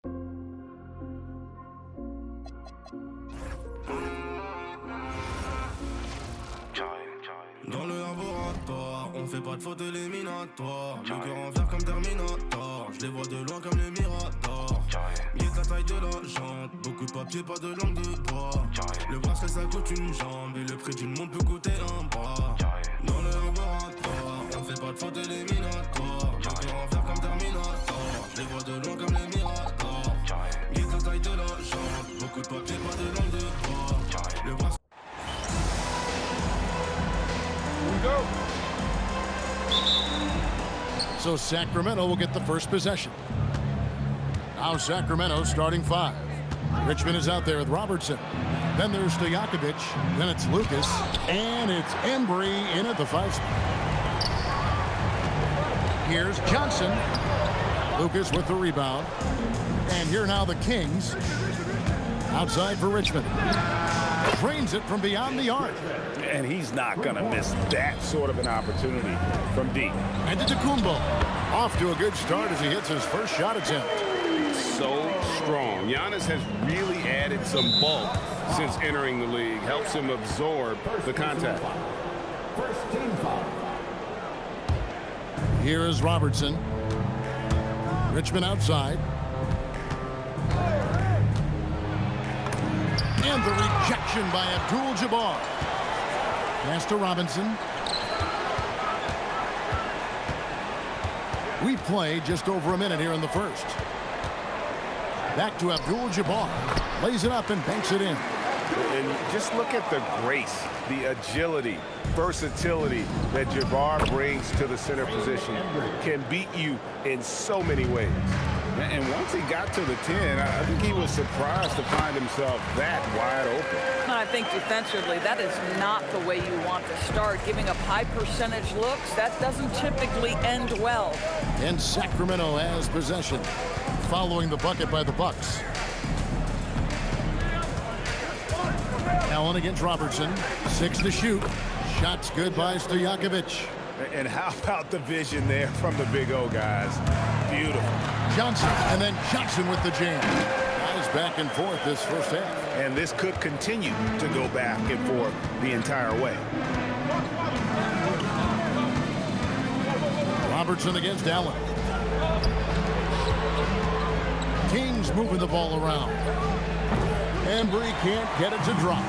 Dans le laboratoire, on fait pas de faute éliminatoire. Le cœur en fer comme Terminator. Je les vois de loin comme les Miradors. Mieux de la taille de la jante. Beaucoup de papier, pas de langue de bois. Le bracelet ça coûte une jambe. Et le prix d'une montre peut coûter un bras. Dans le laboratoire, on fait pas de faute éliminatoire. Le cœur en fer comme Terminator. Je les vois de loin comme les Miradors. Mieux de la taille de la jante. Beaucoup de papier, pas de langue de bois. Le bracelet. Go. So Sacramento will get the first possession. Now Sacramento starting 5. Richmond is out there with Robertson. Then there's Stojakovic. Then it's Lucas. And it's Embry in at the 5 spot. Here's Johnson. Lucas with the rebound. And here now the Kings. Outside for Richmond. Drains it from beyond the arc. And he's not going to miss that sort of an opportunity from deep. Antetokounmpo off to a good start as he hits his first shot attempt. So strong. Giannis has really added some bulk since entering the league. Helps him absorb the contact. First team foul. Here is Robertson. Richmond outside. And the rejection by Abdul Jabbar. Pass to Robinson. We play just over a minute here in the first. Back to Abdul Jabbar. Lays it up and banks it in. And just look at the grace, the agility, versatility that Jabbar brings to the center position. Can beat you in so many ways. And once he got to the 10, I think he was surprised to find himself that wide open. I think defensively, that is not the way you want to start. Giving up high percentage looks, that doesn't typically end well. And Sacramento has possession, following the bucket by the Bucks. Allen against Robertson. 6 to shoot. Shots good by Stojakovic. And how about the vision there from the Big O, guys? Beautiful. Johnson, and then Johnson with the jam. Guys back and forth this first half. And this could continue to go back and forth the entire way. Robertson against Allen. Kings moving the ball around. Embry can't get it to drop.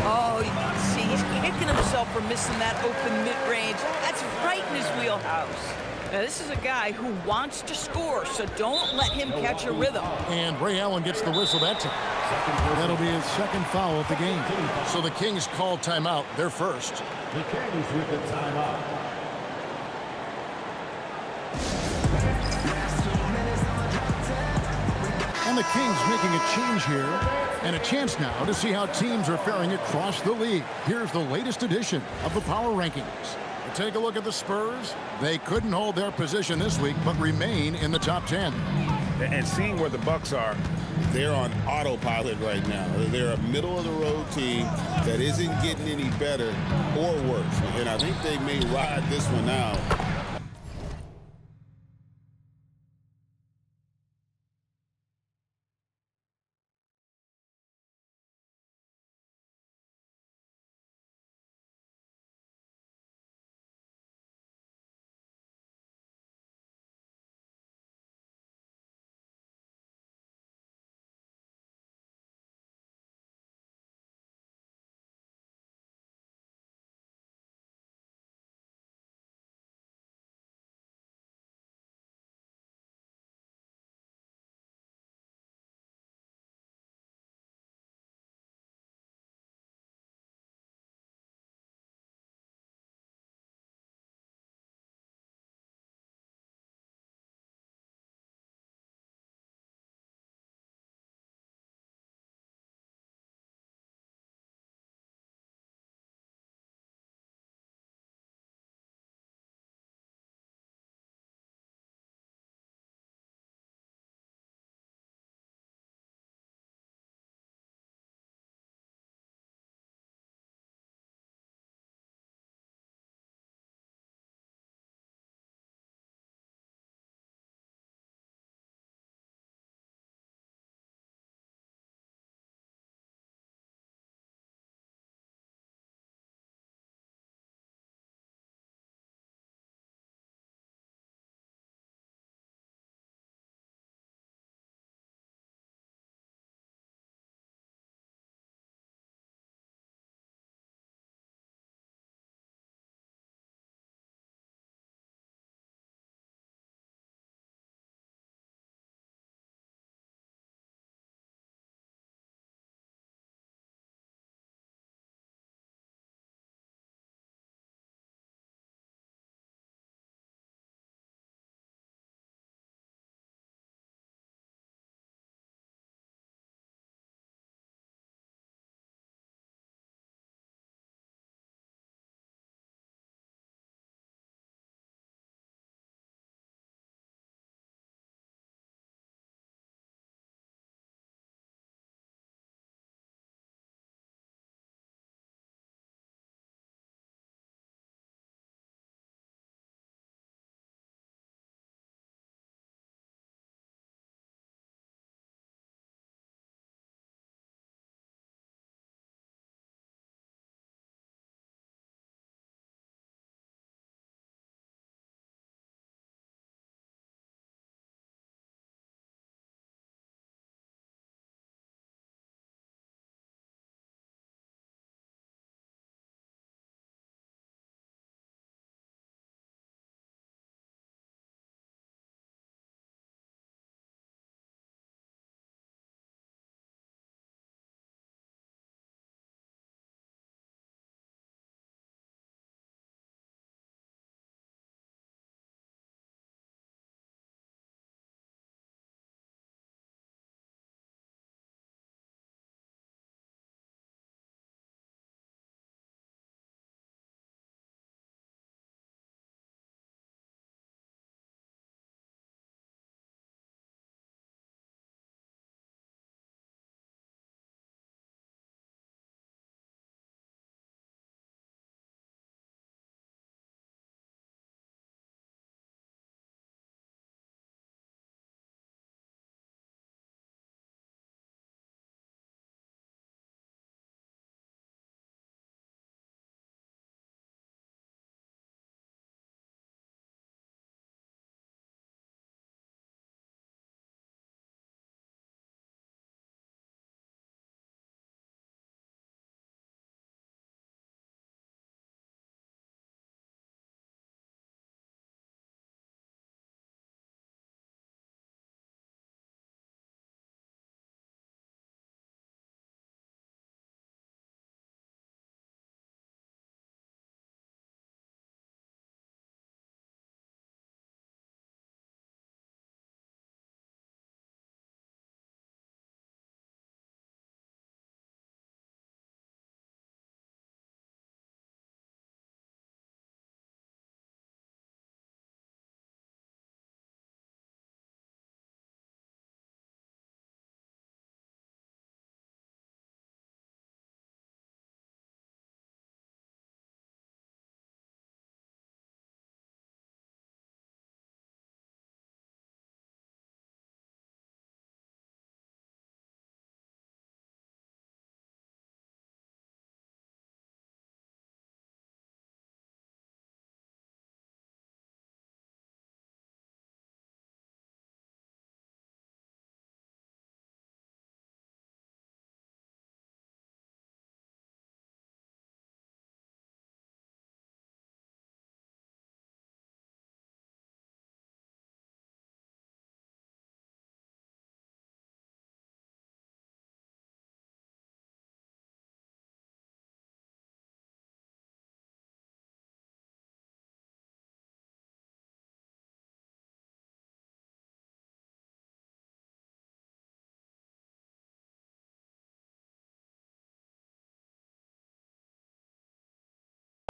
Oh, you can see he's kicking himself for missing that open mid-range. That's right in his wheelhouse. Now, this is a guy who wants to score, so don't let him catch a rhythm. And Ray Allen gets the whistle that time. That'll be his second foul of the game. So the Kings call timeout, their first. The Kings with the timeout. And the Kings making a change here. And a chance now to see how teams are faring across the league. Here's the latest edition of the Power Rankings. Take a look at the Spurs. They couldn't hold their position this week, but remain in the top 10. And seeing where the Bucks are, they're on autopilot right now. They're a middle-of-the-road team that isn't getting any better or worse. And I think they may ride this one out.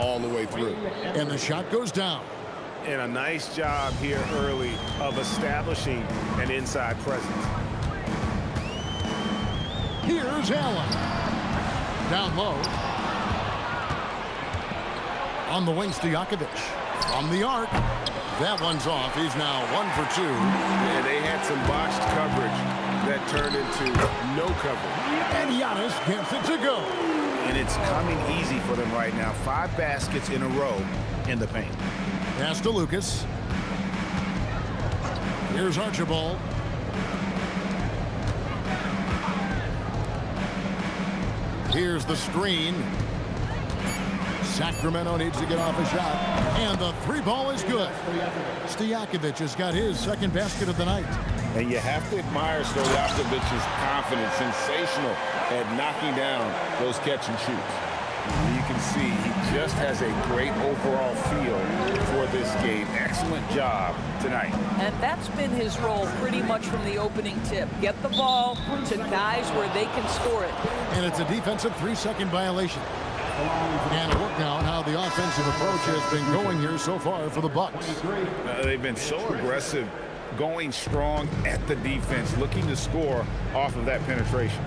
all the way through. And the shot goes down. And a nice job here early of establishing an inside presence. Here's Elan. Down low. On the wing, Stojakovic. From the arc. That one's off. He's now 1 for 2. And they had some botched coverage that turned into no coverage. And Giannis gets it to go. And it's coming easy for them right now. 5 baskets in a row in the paint. Pass to Lucas. Here's Archibald. Here's the screen. Sacramento needs to get off a shot. And the 3-ball is good. Stojakovic has got his second basket of the night. And you have to admire Stojakovic's confidence. Sensational at knocking down those catch and shoots. You can see he just has a great overall feel for this game. Excellent job tonight. And that's been his role pretty much from the opening tip. Get the ball to guys where they can score it. And it's a defensive 3-second violation. And a look now at how the offensive approach has been going here so far for the Bucks. They've been so aggressive, going strong at the defense, looking to score off of that penetration.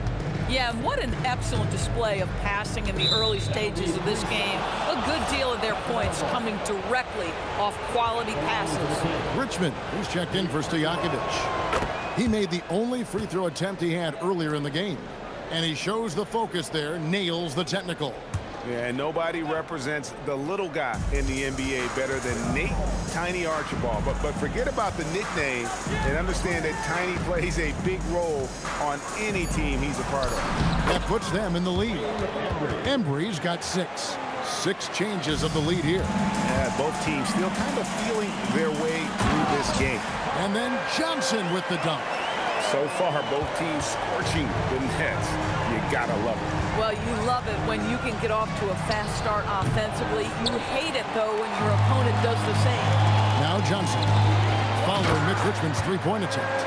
Yeah, and what an excellent display of passing in the early stages of this game. A good deal of their points coming directly off quality passes. Richmond, who's checked in for Stojakovic. He made the only free throw attempt he had earlier in the game. And he shows the focus there, nails the technical. Yeah, and nobody represents the little guy in the NBA better than Nate Tiny Archibald. But forget about the nickname and understand that Tiny plays a big role on any team he's a part of. That puts them in the lead. Embry's got 6. 6 changes of the lead here. Yeah, both teams still kind of feeling their way through this game. And then Johnson with the dunk. So far, both teams scorching the nets. You gotta love it. Well, you love it when you can get off to a fast start offensively. You hate it, though, when your opponent does the same. Now Johnson, following Mitch Richmond's 3-point attempt.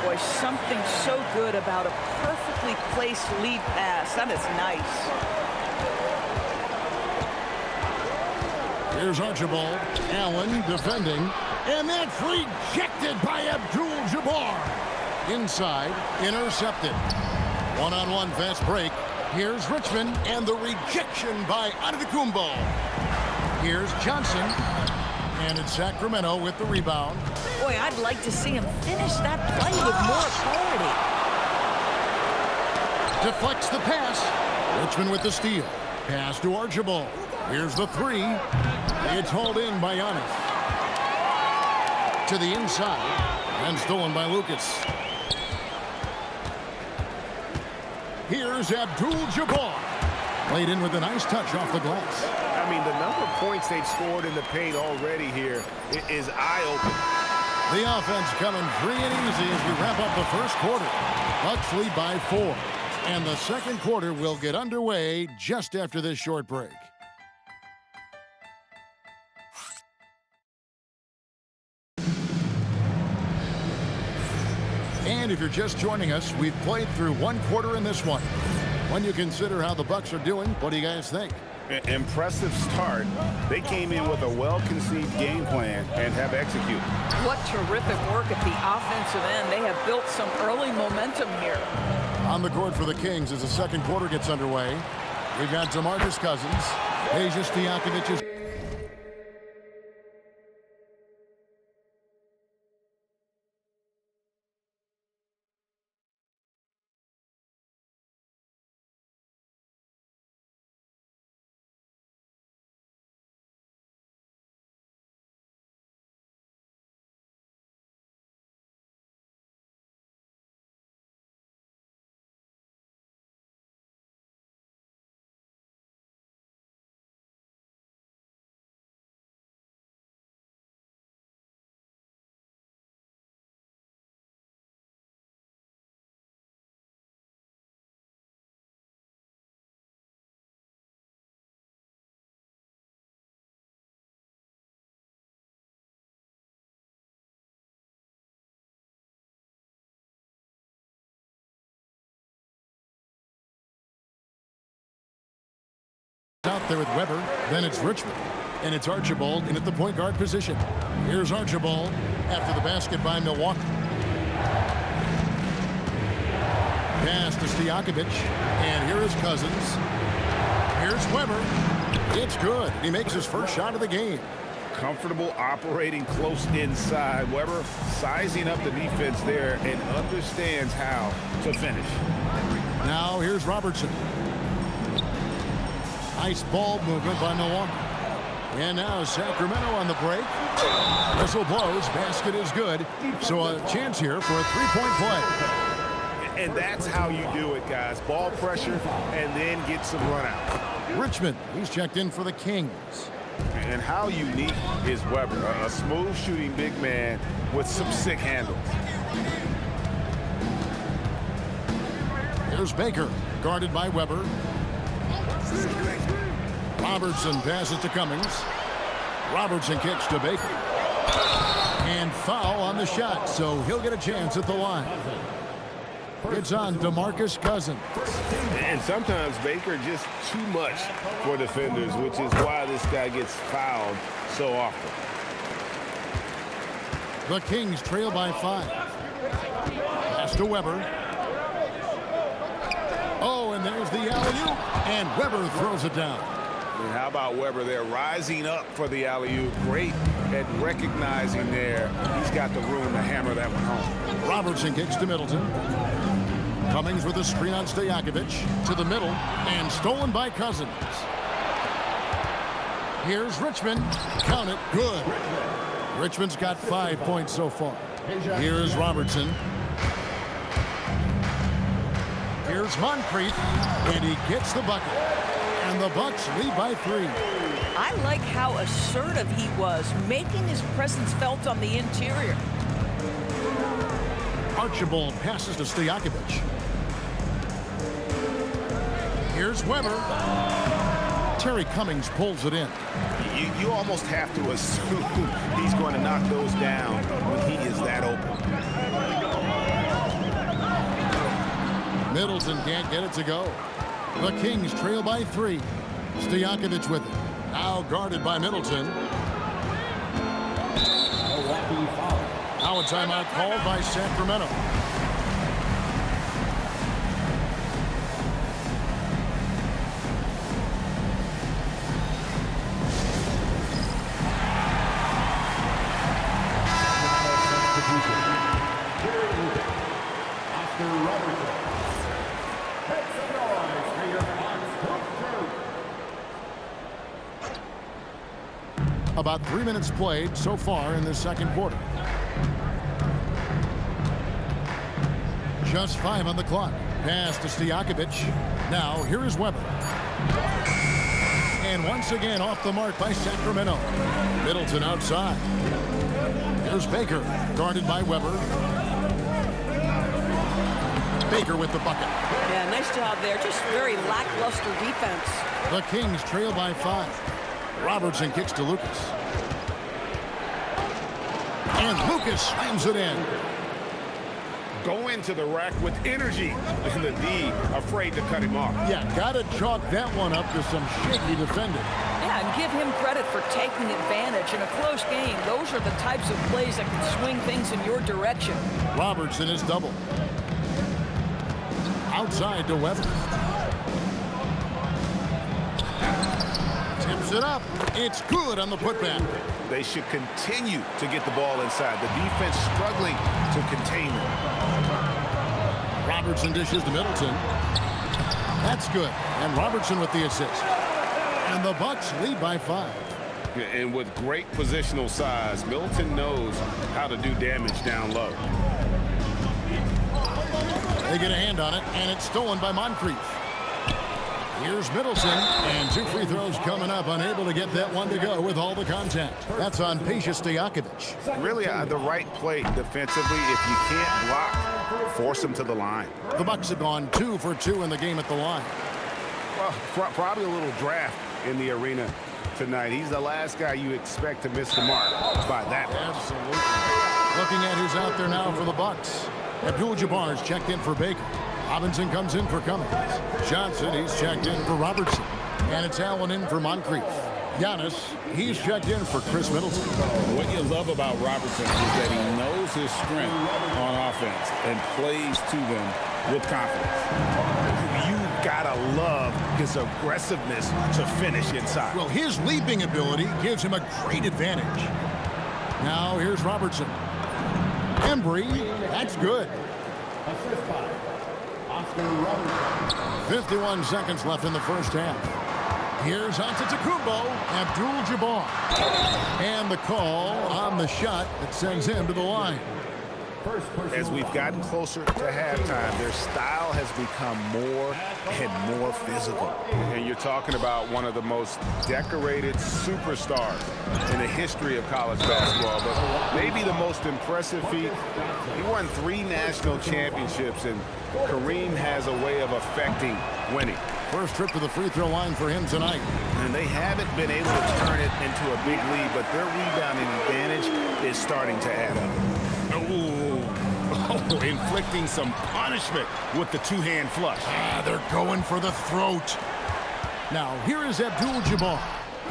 Boy, something so good about a perfectly placed lead pass. That is nice. Here's Archibald. Allen defending. And that's rejected by Abdul Jabbar. Inside, intercepted. One-on-one fast break. Here's Richmond, and the rejection by Antetokounmpo. Here's Johnson, and it's Sacramento with the rebound. Boy, I'd like to see him finish that play with more authority. Deflects the pass. Richmond with the steal. Pass to Archibald. Here's the 3. It's hauled in by Giannis. To the inside, and stolen by Lucas. Here's Abdul Jabbar. Played in with a nice touch off the glass. I mean, the number of points they've scored in the paint already here is eye-opening. The offense coming free and easy as we wrap up the first quarter. Bucks lead by 4. And the second quarter will get underway just after this short break. And if you're just joining us, we've played through 1 quarter in this one. When you consider how the Bucks are doing, what do you guys think? Impressive start. They came in with a well-conceived game plan and have executed. What terrific work at the offensive end. They have built some early momentum here. On the court for the Kings as the second quarter gets underway. We've got DeMarcus Cousins. Peja Stojakovic there with Weber. Then it's Richmond. And it's Archibald in at the point guard position. Here's Archibald after the basket by Milwaukee. Pass to Stojakovic. And here is Cousins. Here's Weber. It's good. He makes his first shot of the game. Comfortable operating close inside. Weber sizing up the defense there and understands how to finish. Now here's Robertson. Nice ball movement by Milwaukee. And now Sacramento on the break. Whistle blows. Basket is good. So a chance here for a three-point play. And that's how you do it, guys. Ball pressure and then get some run out. Richmond, he's checked in for the Kings. And how unique is Weber? A smooth shooting big man with some sick handles. Here's Baker, guarded by Weber. Robertson passes to Cummings. Robertson kicks to Baker. And foul on the shot, so he'll get a chance at the line. It's on to Marques Cousins. And sometimes Baker just too much for defenders, which is why this guy gets fouled so often. The Kings trail by 5. Pass to Weber. Oh, and there's the alley-oop. And Weber throws it down. And how about Weber there rising up for the alley-oop? Great at recognizing there. He's got the room to hammer that one home. Robertson kicks to Middleton. Cummings with a screen on Stojakovic to the middle and stolen by Cousins. Here's Richmond. Count it. Good. Richmond's got 5 points so far. Here's Robertson. Here's Moncrief, and he gets the bucket. And the Bucks lead by 3. I like how assertive he was, making his presence felt on the interior. Archibald passes to Stojakovic. Here's Weber. Terry Cummings pulls it in. You almost have to assume he's going to knock those down when he is that open. Middleton can't get it to go. The Kings trail by 3. Stojakovic with it. Now guarded by Middleton. Now a timeout called by Sacramento. About 3 minutes played so far in the second quarter. Just 5 on the clock. Pass to Stojakovic. Now here is Weber. And once again off the mark by Sacramento. Middleton outside. Here's Baker, guarded by Weber. Baker with the bucket. Yeah, nice job there. Just very lackluster defense. The Kings trail by 5. Robertson kicks to Lucas. And Lucas slams it in. Go into the rack with energy. And the D afraid to cut him off. Yeah, gotta chalk that one up to some shaky defending. Yeah, and give him credit for taking advantage in a close game. Those are the types of plays that can swing things in your direction. Robertson is double. Outside to Weber. Tips it up. It's good on the putback. They should continue to get the ball inside. The defense struggling to contain them. Robertson dishes to Middleton. That's good. And Robertson with the assist. And the Bucks lead by 5. And with great positional size, Middleton knows how to do damage down low. They get a hand on it, and it's stolen by Moncrief. Here's Middleton, and 2 free throws coming up, unable to get that one to go with all the contact. That's on Peja Stojakovic. Really the right play defensively. If you can't block, force him to the line. The Bucks have gone 2 for 2 in the game at the line. Well, probably a little draft in the arena tonight. He's the last guy you expect to miss the mark by that much. Absolutely. Looking at who's out there now for the Bucks. Abdul Jabbar is checked in for Baker. Robinson comes in for Cummings. Johnson, he's checked in for Robertson. And it's Elan in for Moncrief. Giannis, he's checked in for Khris Middleton. What you love about Robertson is that he knows his strength on offense and plays to them with confidence. You gotta love his aggressiveness to finish inside. Well, his leaping ability gives him a great advantage. Now here's Robertson. Embry, that's good. 51 seconds left in the first half. Here's Antetokounmpo, Abdul Jabbar. And the call on the shot that sends him to the line. As we've gotten closer to halftime, their style has become more and more physical. And you're talking about one of the most decorated superstars in the history of college basketball. But maybe the most impressive feat, he won 3 national championships, and Kareem has a way of affecting winning. First trip to the free throw line for him tonight. And they haven't been able to turn it into a big lead, but their rebounding advantage is starting to add up. Oh, inflicting some punishment with the two-hand flush. They're going for the throat. Now, here is Abdul Jabbar.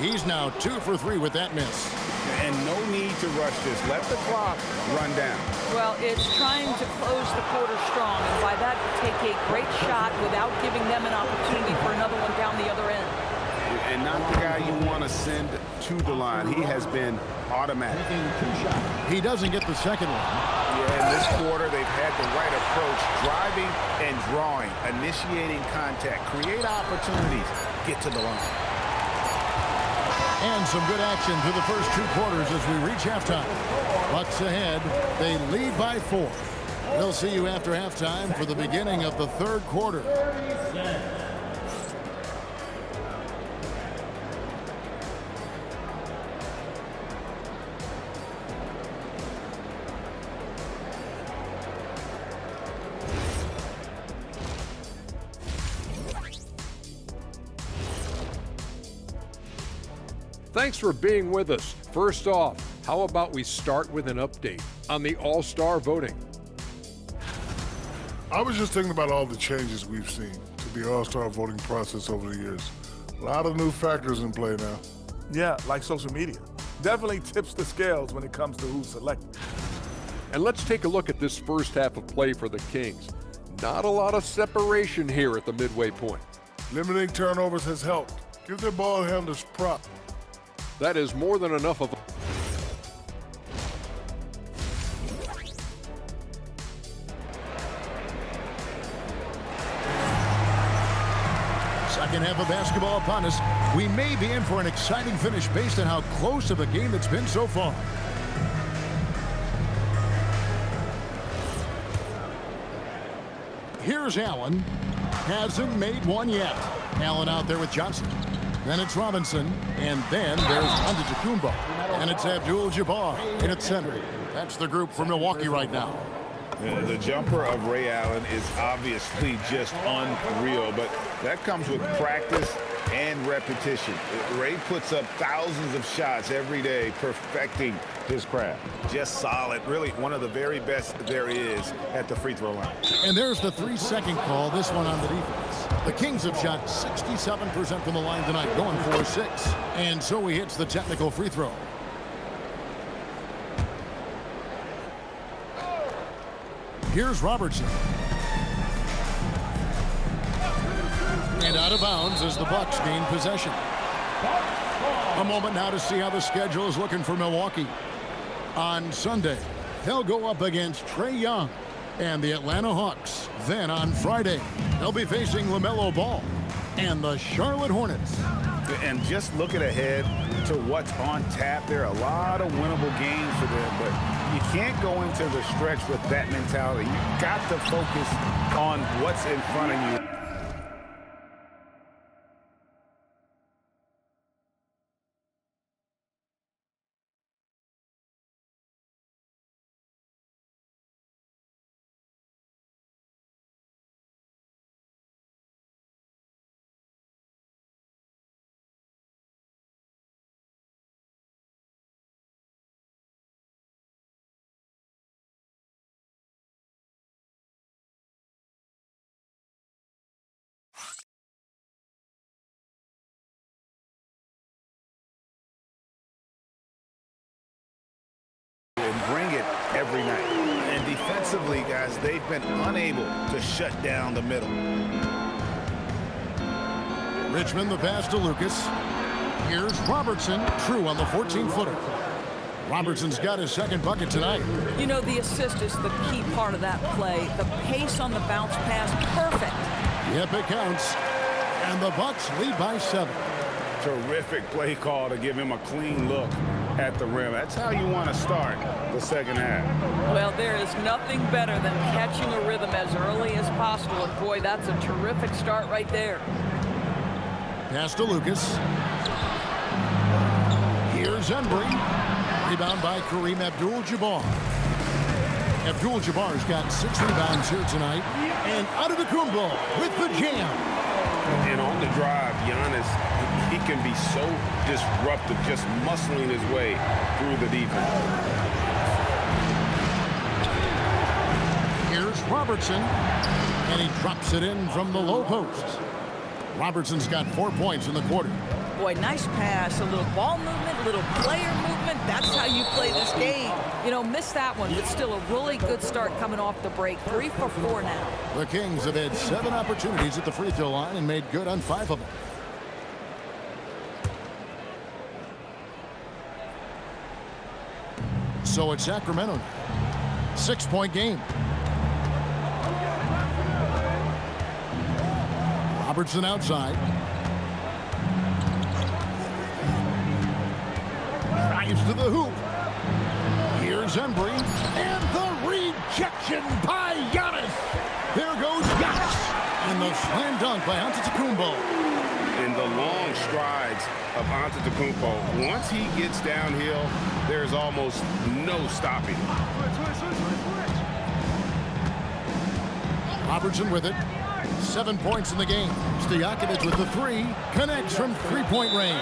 He's now 2 for 3 with that miss. And no need to rush this. Let the clock run down. Well, it's trying to close the quarter strong, and by that, take a great shot without giving them an opportunity for another one down the other end. And not the guy you want to send to the line. He has been automatic. He doesn't get the second one. Yeah, in this quarter, they've had the right approach, driving and drawing, initiating contact, create opportunities, get to the line. And some good action through the first 2 quarters as we reach halftime. Bucks ahead. They lead by 4. We'll see you after halftime for the beginning of the third quarter. Thanks for being with us. First off, how about we start with an update on the All-Star voting? I was just thinking about all the changes we've seen to the All-Star voting process over the years. A lot of new factors in play now. Yeah, like social media. Definitely tips the scales when it comes to who's selected. And let's take a look at this first half of play for the Kings. Not a lot of separation here at the midway point. Limiting turnovers has helped. Give their ball handlers props. That is more than enough of a... Second half of basketball upon us. We may be in for an exciting finish based on how close of a game it's been so far. Here's Allen. Hasn't made one yet. Allen out there with Johnson. Then it's Robinson, and then there's Antetokounmpo. And it's Abdul Jabbar in its center. That's the group for Milwaukee right now. The jumper of Ray Allen is obviously just unreal, but that comes with practice and repetition. Ray puts up thousands of shots every day, perfecting his craft. Just solid, really one of the very best there is at the free throw line. And there's the 3-second call, this one on the defense. The Kings have shot 67% from the line tonight, going 4-6. And so he hits the technical free throw. Here's Robertson. And out of bounds as the Bucks gain possession. A moment now to see how the schedule is looking for Milwaukee. On Sunday, they'll go up against Trae Young and the Atlanta Hawks. Then on Friday, they'll be facing LaMelo Ball and the Charlotte Hornets. And just looking ahead to what's on tap, there are a lot of winnable games for them, but you can't go into the stretch with that mentality. You've got to focus on what's in front of you. every night. And defensively, guys, they've been unable to shut down the middle. Richmond, the pass to Lucas. Here's Robertson, true on the 14-footer. Robertson's got his second bucket tonight. You know, the assist is the key part of that play. The pace on the bounce pass, perfect. Yep, it counts. And the Bucks lead by 7. Terrific play call to give him a clean look at the rim. That's how you want to start the second half. Well, there is nothing better than catching a rhythm as early as possible. And boy, that's a terrific start right there. Pass to Lucas. Here's Embry. Rebound by Kareem Abdul-Jabbar. Abdul-Jabbar's got 6 rebounds here tonight. And Antetokounmpo with the jam. And on the drive, Giannis, he can be so disruptive, just muscling his way through the defense. Here's Robertson. And he drops it in from the low post. Robertson's got 4 points in the quarter. Boy, nice pass, a little ball movement, a little player movement. That's how you play this game. You know, missed that one, but still a really good start coming off the break. 3 for 4 now. The Kings have had 7 opportunities at the free throw line and made good on 5 of them. So it's Sacramento now. 6-point game. Robertson outside. Drives to the hoop. Here's Embry. And the rejection by Giannis. There goes Giannis. And the slam dunk by Antetokounmpo. In the long strides of Antetokounmpo, once he gets downhill, there's almost no stopping him. Robertson with it. 7 points in the game. Stojakovic with the 3. Connects from 3-point range.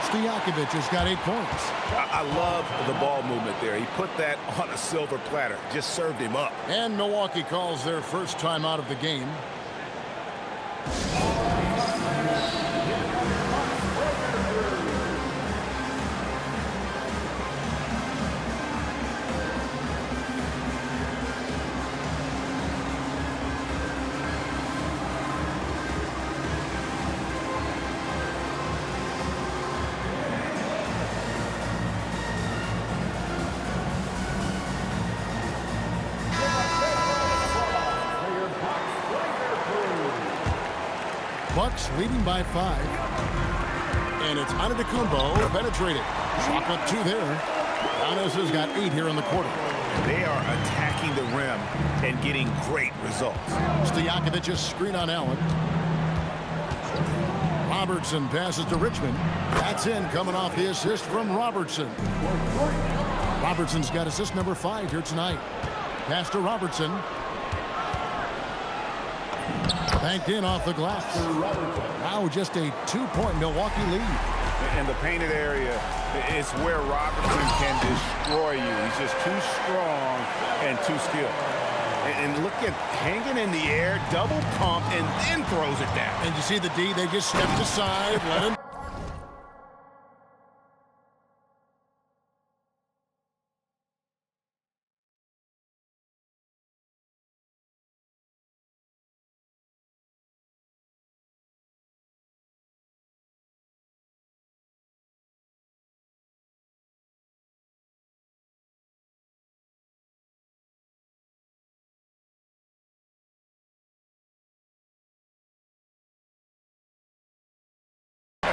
Stojakovic has got 8 points. I love the ball movement there. He put that on a silver platter. Just served him up. And Milwaukee calls their first time out of the game. Bucks leading by 5. And it's Antetokounmpo penetrated. Chalk up 2 there. Giannis has got 8 here in the quarter. They are attacking the rim and getting great results. Stojakovic's screen on Elan. Robertson passes to Richmond. That's in, coming off the assist from Robertson. Robertson's got assist number 5 here tonight. Pass to Robertson. Banked in off the glass. Now just a 2-point Milwaukee lead. In the painted area, it's where Robertson can destroy you. He's just too strong and too skilled. And look at hanging in the air, double pump, and then throws it down. And you see the D, they just stepped aside, let him.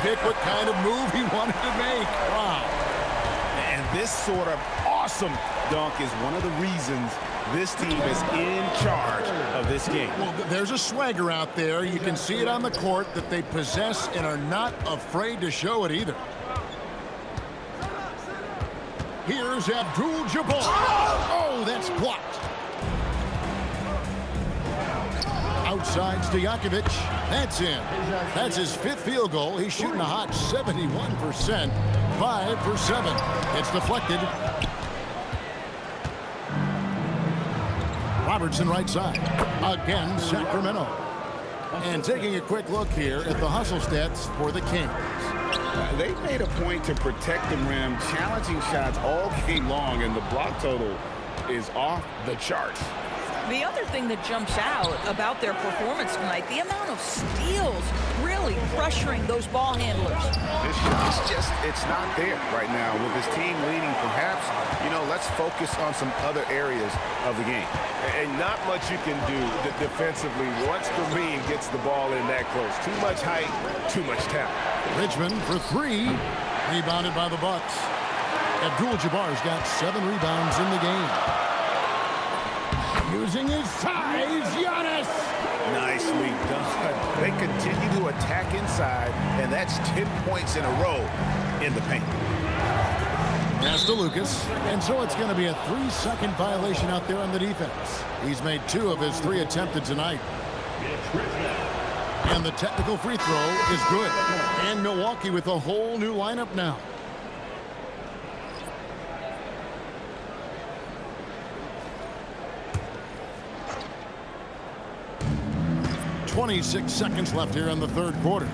Pick what kind of move he wanted to make. Wow. And this sort of awesome dunk is one of the reasons this team is in charge of this game. Well, there's a swagger out there. You can see it on the court that they possess and are not afraid to show it either. Here's Abdul-Jabbar. Oh, that's blocked. Outside Stojakovic. That's in. That's his 5th field goal. He's shooting a hot 71%. 5 for 7. It's deflected. Robertson right side. Again, Sacramento. And taking a quick look here at the hustle stats for the Kings. They made a point to protect the rim, challenging shots all game long, and the block total is off the charts. The other thing that jumps out about their performance tonight, the amount of steals really pressuring those ball handlers. This shot, it's not there right now with this team leading. Perhaps, let's focus on some other areas of the game. And not much you can do defensively once Kareem gets the ball in that close. Too much height, too much talent. Richmond for 3, rebounded by the Bucks. Abdul-Jabbar's got 7 rebounds in the game. Using his size, Giannis! Nicely done. They continue to attack inside, and that's 10 points in a row in the paint. Pass to Lucas, and so it's going to be a 3-second violation out there on the defense. He's made 2 of his 3 attempted tonight. And the technical free throw is good. And Milwaukee with a whole new lineup now. 26 seconds left here in the third quarter.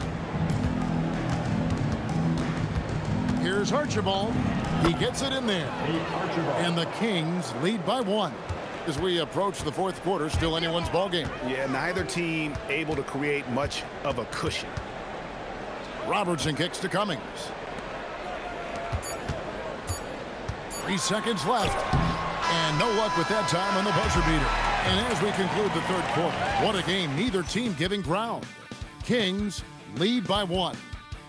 Here's Archibald. He gets it in there. And the Kings lead by 1. As we approach the fourth quarter, still anyone's ball game. Yeah, neither team able to create much of a cushion. Robertson kicks to Cummings. 3 seconds left. And no luck with that time on the buzzer beater. And as we conclude the third quarter, what a game, neither team giving ground. Kings lead by 1.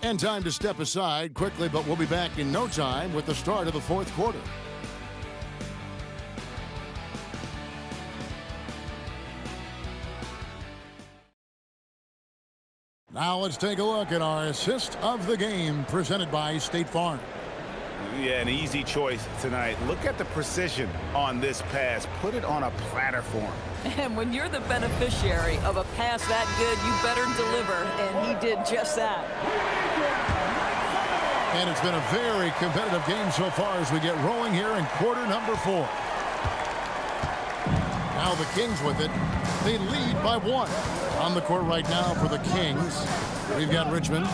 And time to step aside quickly, but we'll be back in no time with the start of the fourth quarter. Now let's take a look at our assist of the game presented by State Farm. Yeah, an easy choice tonight. Look at the precision on this pass. Put it on a platter for him. And when you're the beneficiary of a pass that good, you better deliver, and he did just that. And it's been a very competitive game so far as we get rolling here in quarter number 4. Now the Kings with it. They lead by 1. On the court right now for the Kings, we've got Richmond.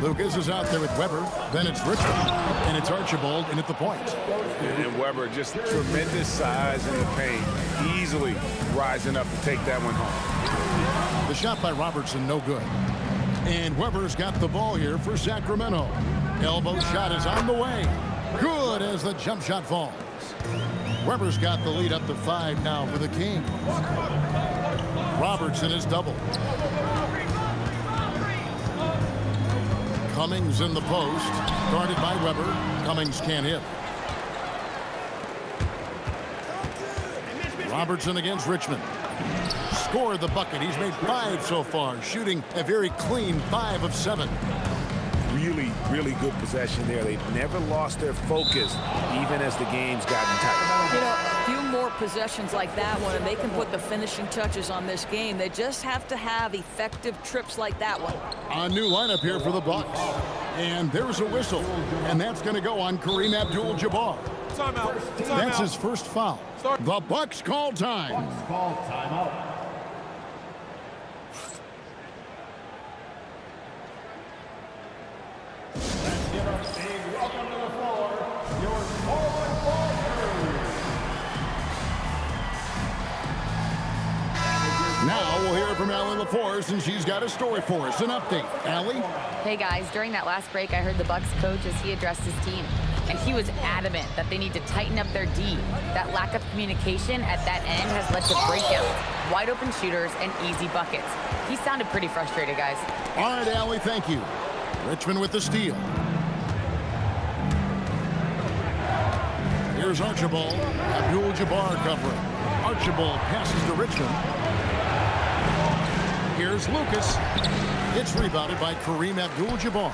Lucas is out there with Weber. Then it's Richmond. And it's Archibald in at the point. And Weber, just tremendous size in the paint. Easily rising up to take that one home. The shot by Robertson, no good. And Weber's got the ball here for Sacramento. Elbow shot is on the way. Good as the jump shot falls. Weber's got the lead up to 5 now for the Kings. Robertson is doubled. Cummings in the post. Guarded by Weber. Cummings can't hit. Robertson against Richmond. Scored the bucket. He's made 5 so far, shooting a very clean 5 of 7. Really, really good possession there. They've never lost their focus, even as the game's gotten tight. A few more possessions like that one, and they can put the finishing touches on this game. They just have to have effective trips like that one. A new lineup here for the Bucks. And there's a whistle, and that's going to go on Kareem Abdul-Jabbar. That's his first foul. The Bucks call time. Bucks call timeout. Let's give a big welcome to the floor, your forward forward. Now we'll hear from Allie LaForce, and she's got a story for us. An update. Allie? Hey guys, during that last break, I heard the Bucks coach as he addressed his team. And he was adamant that they need to tighten up their D. That lack of communication at that end has led to breakouts, wide open shooters, and easy buckets. He sounded pretty frustrated, guys. All right, Allie, thank you. Richmond with the steal. Here's Archibald. Abdul-Jabbar covering. Archibald passes to Richmond. Here's Lucas. It's rebounded by Kareem Abdul-Jabbar.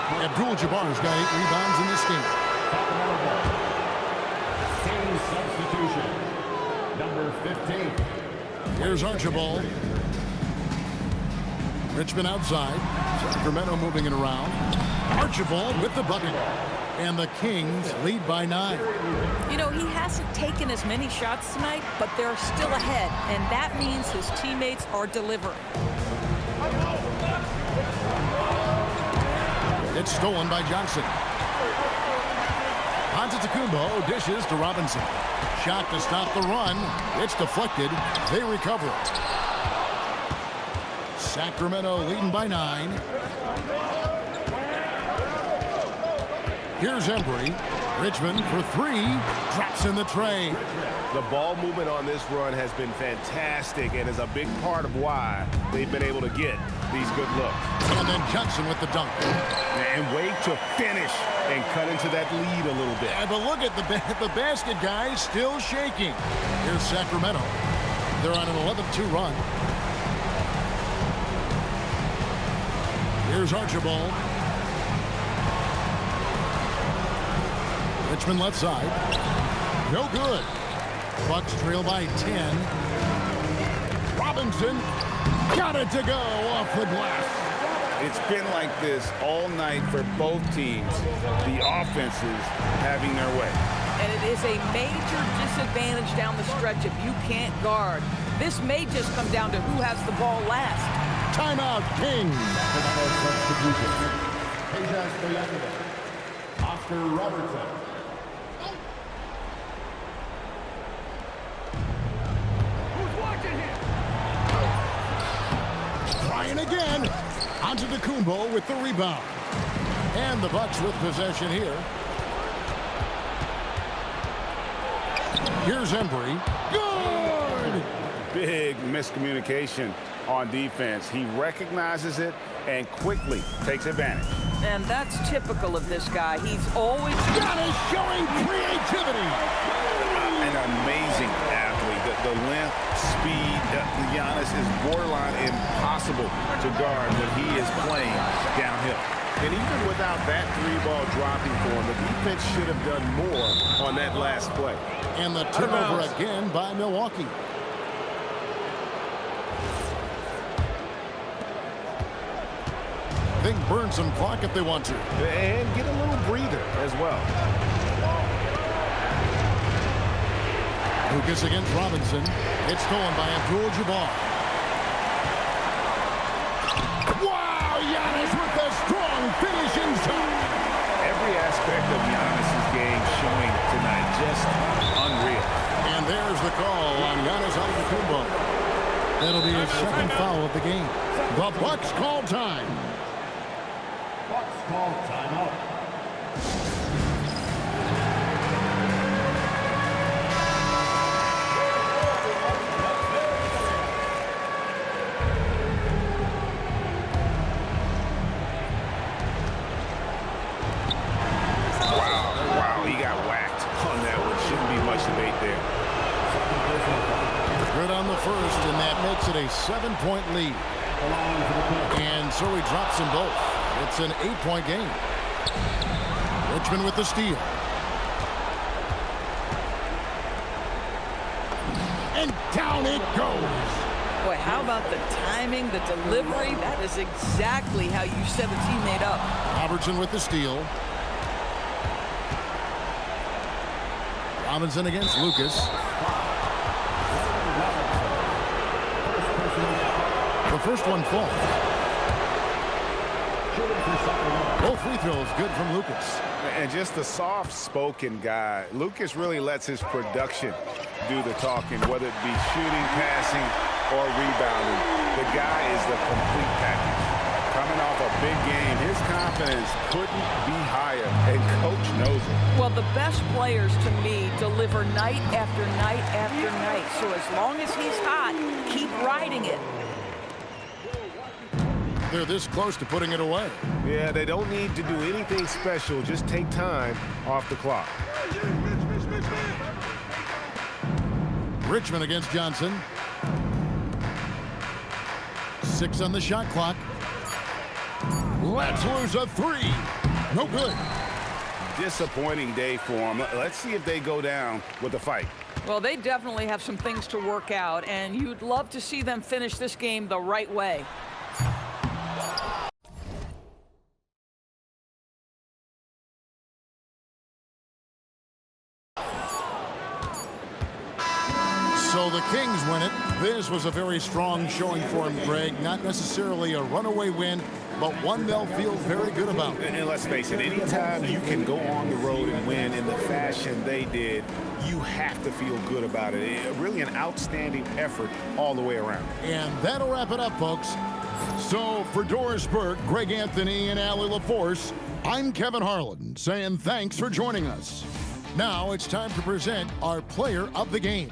Abdul-Jabbar's got 8 rebounds in this game. Team substitution, number 15. Here's Archibald. Richmond outside. Sacramento moving it around. Archibald with the bucket. And the Kings lead by 9. You know, he hasn't taken as many shots tonight, but they're still ahead, and that means his teammates are delivering. It's stolen by Johnson. Antetokounmpo dishes to Robinson. Shot to stop the run. It's deflected. They recover it. Sacramento leading by 9. Here's Embry. Richmond for 3. Drops in the tray. The ball movement on this run has been fantastic and is a big part of why they've been able to get these good looks. And then Johnson with the dunk. And wait to finish and cut into that lead a little bit. But look at the basket, guys, still shaking. Here's Sacramento. They're on an 11-2 run. Here's Archibald. Richmond left side. No good. Bucks trail by 10. Robinson got it to go off the glass. It's been like this all night for both teams. The offenses having their way. And it is a major disadvantage down the stretch if you can't guard. This may just come down to who has the ball last. Timeout, Kings. Peja, Stojakovic. Oscar Robertson. Trying again. Antetokounmpo with the rebound. And the Bucks with possession here. Here's Embry. Good! Big miscommunication on defense. He recognizes it and quickly takes advantage. And that's typical of this guy. He's always Giannis showing creativity. An amazing athlete. The length, speed, Giannis is borderline impossible to guard when he is playing downhill. And even without that 3-ball dropping for him, the defense should have done more on that last play. And the turnover again by Milwaukee. They can burn some clock if they want to. And get a little breather as well. Lucas against Robinson. It's stolen by Abdul Jabbar. Wow, Giannis with a strong finish inside. Every aspect of Giannis' game showing tonight, just unreal. And there's the call on Giannis Antetokounmpo. That'll be his second foul of the game. The Bucks call time. Bucks call timeout. Wow, he got whacked on that one. Shouldn't be much debate there. Good on the first, and that makes it a 7-point lead. And so he drops them both. It's an 8-point game. Richmond with the steal. And down it goes. Boy, how about the timing, the delivery? That is exactly how you set a teammate up. Robertson with the steal. Robinson against Lucas. The first one falls. Both free throws good from Lucas. And just a soft-spoken guy. Lucas really lets his production do the talking, whether it be shooting, passing, or rebounding. The guy is the complete package. Coming off a big game, his confidence couldn't be higher, and coach knows it. Well, the best players, to me, deliver night after night after night. So as long as he's hot, keep riding it. They're this close to putting it away. Yeah, they don't need to do anything special. Just take time off the clock. Richmond against Johnson. 6 on the shot clock. Let's lose a 3. No good. Disappointing day for them. Let's see if they go down with a fight. Well, they definitely have some things to work out, and you'd love to see them finish this game the right way. So the Kings win it. This was a very strong showing for him, Greg. Not necessarily a runaway win, but one they'll feel very good about. And let's face it, anytime you can go on the road and win in the fashion they did, you have to feel good about it. Really an outstanding effort all the way around. And that'll wrap it up, folks. So for Doris Burke, Greg Anthony, and Allie LaForce, I'm Kevin Harlan saying thanks for joining us. Now it's time to present our player of the game.